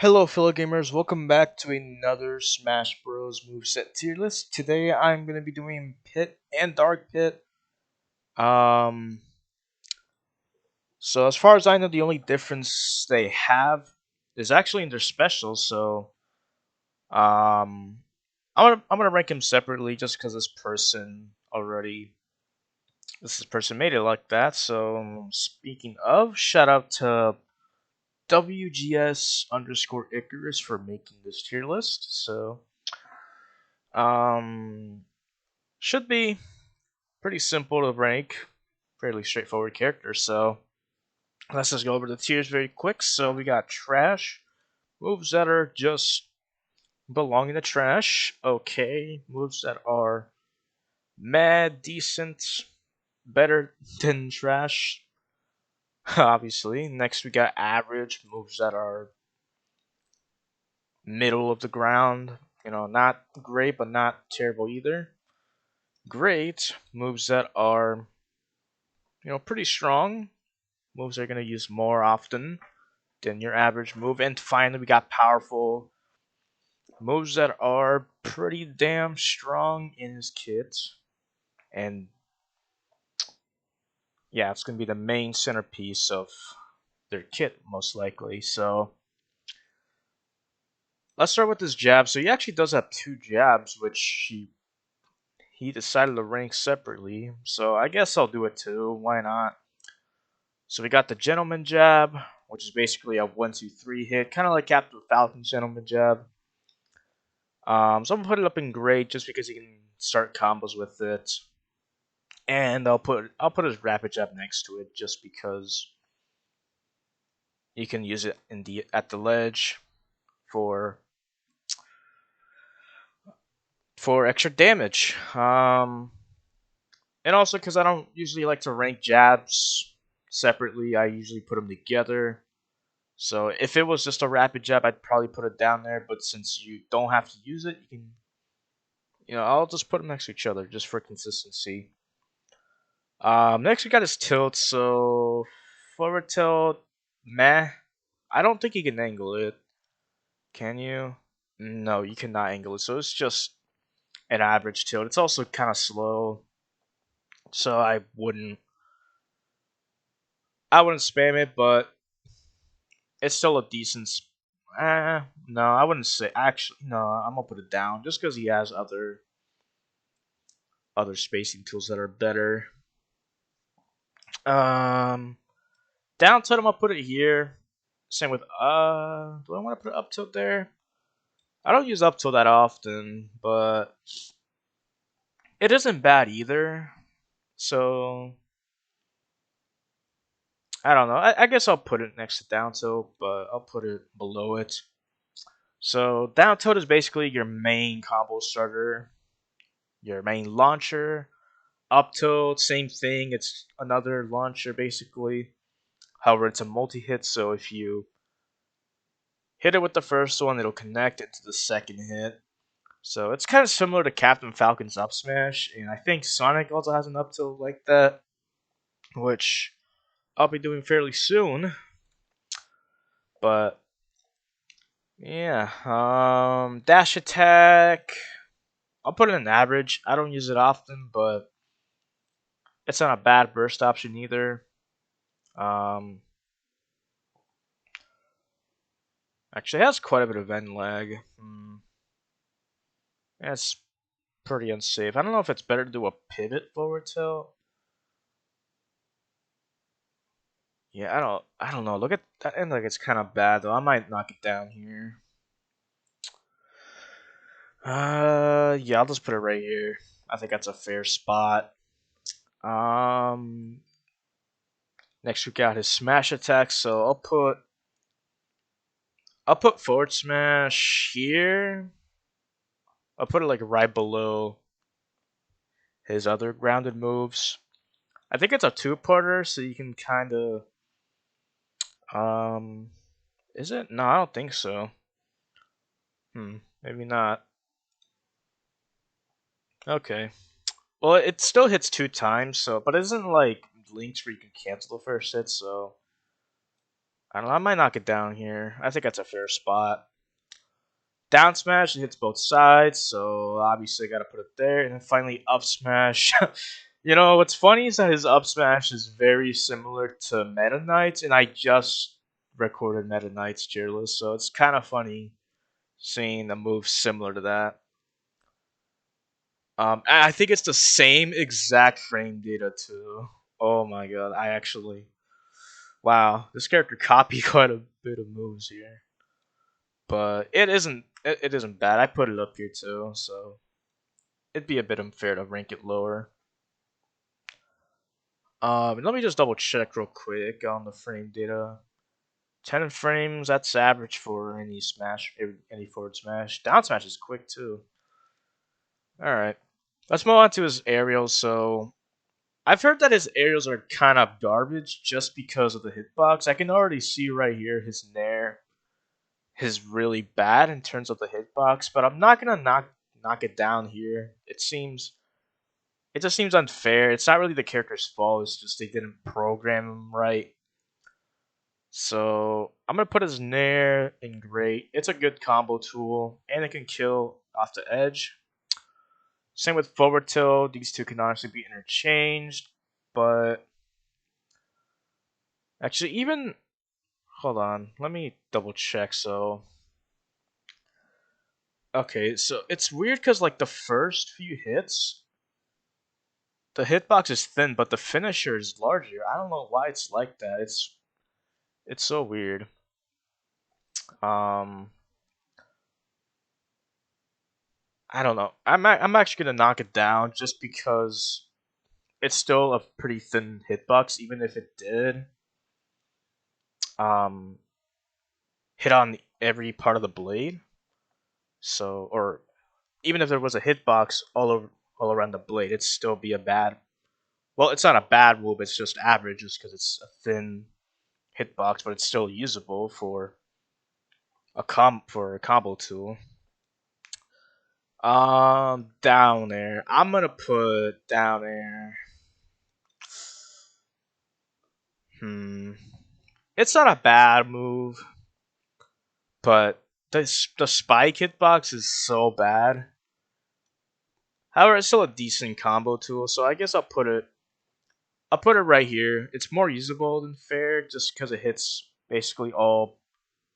Hello, fellow gamers. Welcome back to another Smash Bros. Moveset tier list. Today, I'm going to be doing Pit and Dark Pit. Um, so as far as I know, the only difference they have is actually in their specials. So, um, I'm gonna rank them separately just because this person made it like that. So, speaking of, shout out to WGS underscore Icarus for making this tier list. So. Um, should be pretty simple to rank, fairly straightforward character. So let's just go over the tiers very quick. So we got trash, moves that are just belong in the trash. Okay, moves that are mad, decent, better than trash. Obviously. Next we got average, moves that are middle of the ground. Not great but not terrible either. Great, moves that are pretty strong. Moves are going to use more often than your average move. And finally, we got powerful moves that are pretty damn strong in his kit. And yeah, it's going to be the main centerpiece of their kit, most likely. So let's start with his jab. So he actually does have two jabs, which he decided to rank separately. So I guess I'll do it too. Why not? So we got the Gentleman Jab, which is basically a 1-2-3 hit, kind of like Captain Falcon's Gentleman Jab. So I'm gonna put it up in great just because you can start combos with it, and I'll put his rapid jab next to it just because you can use it at the ledge for extra damage. And also because I don't usually like to rank jabs separately, I usually put them together. So if it was just a rapid jab, I'd probably put it down there. But since you don't have to use it, you can, I'll just put them next to each other just for consistency. Next we got his tilt. So forward tilt, meh. I don't think you can angle it. Can you? No, you cannot angle it. So it's just an average tilt. It's also kind of slow. So I wouldn't spam it, but it's still a decent. No, I wouldn't say. Actually, no, I'm gonna put it down just because he has other spacing tools that are better. Um, Down tilt, I'm gonna put it here. Same with do I want to put up tilt there? I don't use up tilt that often, but it isn't bad either. So I don't know. I guess I'll put it next to down tilt, but I'll put it below it. So down tilt is basically your main combo starter, your main launcher. Up tilt, same thing. It's another launcher basically. However, it's a multi-hit, so if you hit it with the first one, it'll connect into the second hit. So it's kind of similar to Captain Falcon's up smash, and I think Sonic also has an up tilt like that, which I'll be doing fairly soon. But yeah, dash attack. I'll put it in average. I don't use it often, but it's not a bad burst option either. Um, Actually, it has quite a bit of end lag. That's pretty unsafe. I don't know if it's better to do a pivot forward tilt. Yeah, I don't know. Look at that end lag. It's kind of bad though. I might knock it down here. Yeah, I'll just put it right here. I think that's a fair spot. Um, Next we got his smash attack, so I'll put forward smash here. I'll put it like right below his other grounded moves. I think it's a two-parter, so you can kind of um, is it? No, I don't think so. Maybe not. Okay. Well, it still hits two times, so but it isn't like links where you can cancel the first hit, so I don't know, I might knock it down here. I think that's a fair spot. Down smash, it hits both sides, so obviously I gotta put it there. And then finally up smash. You know, what's funny is that his up smash is very similar to Meta Knight's, and I just recorded Meta Knight's cheerless, so it's kind of funny seeing a move similar to that. I think it's the same exact frame data too. Oh my god, I actually, wow, this character copied quite a bit of moves here, but it isn't bad. I put it up here too, so it'd be a bit unfair to rank it lower. Let me just double check real quick on the frame data. 10 frames, that's average for any smash, any forward smash. Down smash is quick too. All right, let's move on to his aerials. So I've heard that his aerials are kind of garbage just because of the hitbox. I can already see right here his nair is really bad in terms of the hitbox, but I'm not gonna knock it down here. It just seems unfair. It's not really the character's fault. It's just they didn't program him right. So I'm gonna put his nair in great. It's a good combo tool, and it can kill off the edge. Same with forward tilt. These two can honestly be interchanged, but actually, even hold on, let me double check. So okay, so it's weird because like the first few hits, the hitbox is thin, but the finisher is larger. I don't know why it's like that. It's so weird. Um, I don't know. I'm actually gonna knock it down just because it's still a pretty thin hitbox, even if it did um hit on every part of the blade. So, or even if there was a hitbox all around the blade, it'd still be a bad. Well, it's not a bad move. It's just average, just because it's a thin hitbox, but it's still usable for a combo tool. Down there. I'm gonna put down there. Hmm. It's not a bad move, but the spike hitbox is so bad. However, it's still a decent combo tool, so I guess I'll put it right here. It's more usable than fair, just because it hits basically all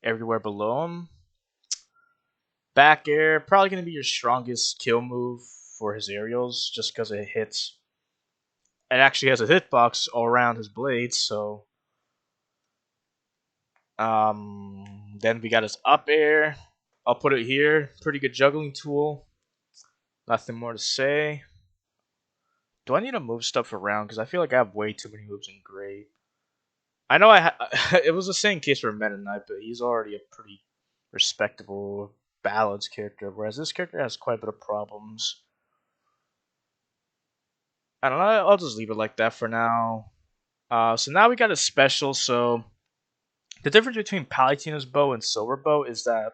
everywhere below him. Back air, probably gonna be your strongest kill move for his aerials, just because it hits. It actually has a hitbox all around his blades, so then we got his up air. I'll put it here. Pretty good juggling tool. Nothing more to say. Do I need to move stuff around? Because I feel like I have way too many moves in great. I know it was the same case for Meta Knight, but he's already a pretty respectable ballads character, whereas this character has quite a bit of problems. I don't know. I'll just leave it like that for now. So now we got a special. So the difference between Palutena's bow and Silver bow is that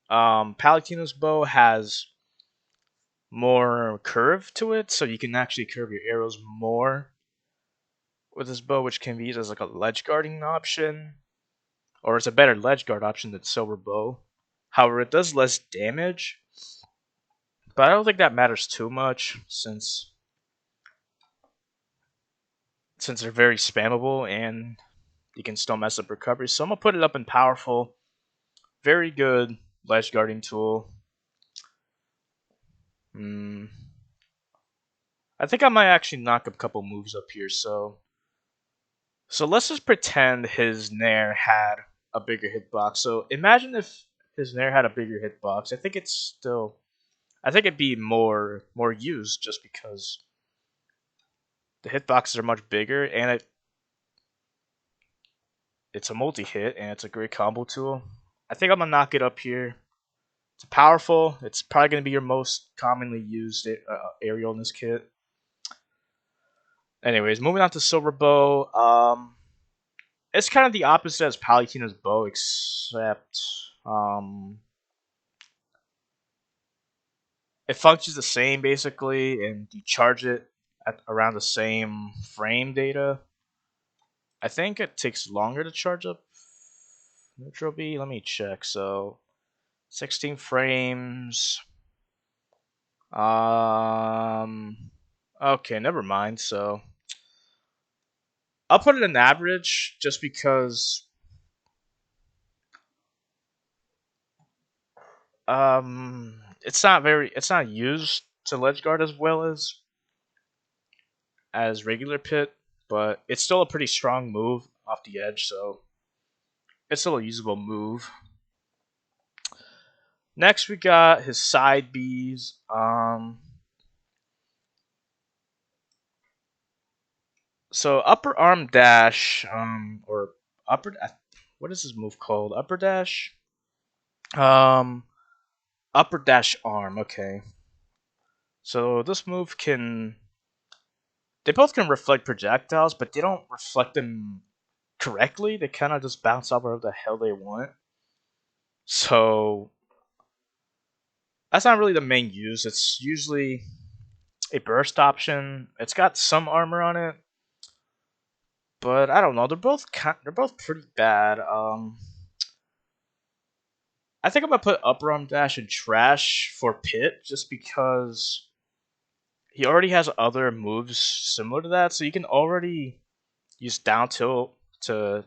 Palutena's bow has more curve to it, so you can actually curve your arrows more with this bow, which can be used as like a ledge guarding option, or it's a better ledge guard option than Silver bow. However, it does less damage, but I don't think that matters too much since they're very spammable and you can still mess up recovery. So I'm gonna put it up in powerful. Very good ledge guarding tool. Hmm. I think I might actually knock a couple moves up here. So let's just pretend his Nair had a bigger hitbox. So imagine if his Nair had a bigger hitbox. I think it'd be more used just because the hitboxes are much bigger and it's a multi-hit and it's a great combo tool. I think I'm gonna knock it up here. It's powerful. It's probably gonna be your most commonly used aerial in this kit. Anyways, moving on to Silver Bow. It's kind of the opposite as Palutena's bow, except it functions the same basically, and you charge it at around the same frame data. I think it takes longer to charge up neutral B. Let me check. So 16 frames. Um. Okay, never mind. So I'll put it in average just because it's not used to ledge guard as well as regular pit, but it's still a pretty strong move off the edge, so it's still a usable move. Next we got his side Bs. So upper arm dash, or upper. What is this move called? Upper dash. Um, upper dash arm. Okay. So this move can. They both can reflect projectiles, but they don't reflect them correctly. They kind of just bounce off wherever the hell they want. So that's not really the main use. It's usually a burst option. It's got some armor on it, but I don't know. They're both pretty bad. I think I'm gonna put upper arm dash in trash for Pit just because he already has other moves similar to that, so you can already use down tilt to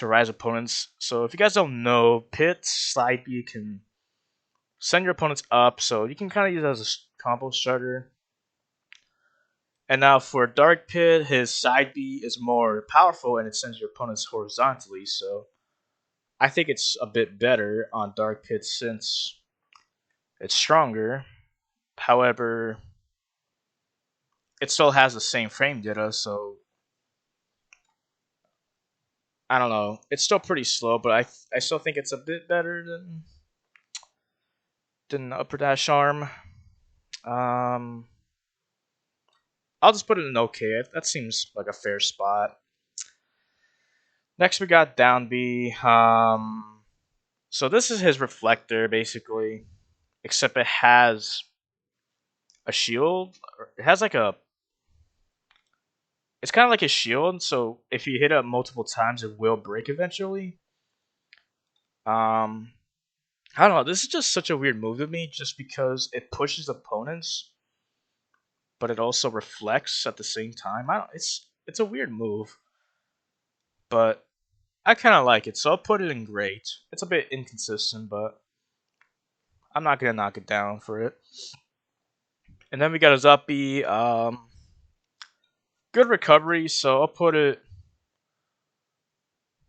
rise opponents. So if you guys don't know, Pit side B can send your opponents up, so you can kind of use it as a combo starter. And now for Dark Pit, his side B is more powerful and it sends your opponents horizontally, so I think it's a bit better on Dark Pit since it's stronger. However, it still has the same frame data, so I don't know. It's still pretty slow, but I still think it's a bit better than Upper Dash Arm. Um, I'll just put it in okay. That seems like a fair spot. Next, we got Down B. So this is his reflector basically, except it has a shield. It has like a. It's kind of like a shield, so if you hit it multiple times, it will break eventually. Um, I don't know. This is just such a weird move to me, just because it pushes opponents, but it also reflects at the same time. I don't. It's a weird move, but I kind of like it, so I'll put it in great. It's a bit inconsistent, but I'm not gonna knock it down for it. And then we got a Zuppy. Good recovery, so I'll put it.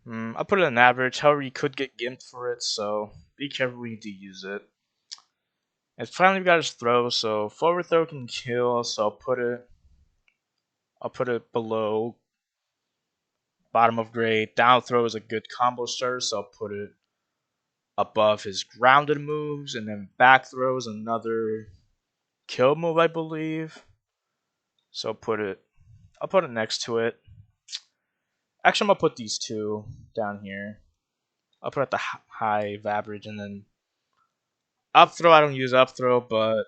I'll put it in average. However, you could get gimped for it, so be careful when you do use it. And finally, we got his throw. So forward throw can kill. So I'll put it. I'll put it below bottom of grade. Down throw is a good combo starter, so I'll put it above his grounded moves. And then back throw is another kill move, I believe. So I'll put it next to it. Actually, I'm gonna put these two down here. I'll put it at the high of average, and then up throw. I don't use up throw, but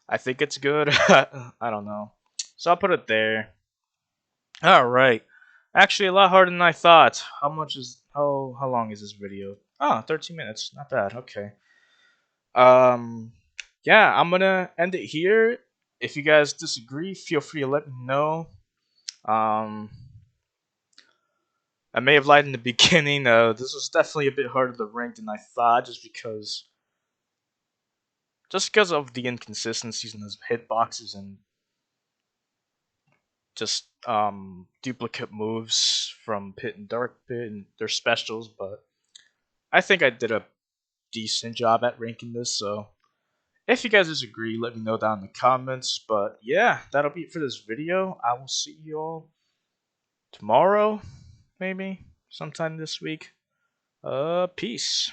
I think it's good. I don't know. So I'll put it there. All right. Actually, a lot harder than I thought. How long is this video? Oh, 13 minutes. Not bad. Okay. Um yeah, I'm going to end it here. If you guys disagree, feel free to let me know. Um I may have lied in the beginning. This was definitely a bit harder to rank than I thought just because of the inconsistencies in his hitboxes and just duplicate moves from Pit and Dark Pit and their specials, but I think I did a decent job at ranking this, so if you guys disagree, let me know down in the comments. But yeah, that'll be it for this video. I will see you all tomorrow, maybe sometime this week. Peace.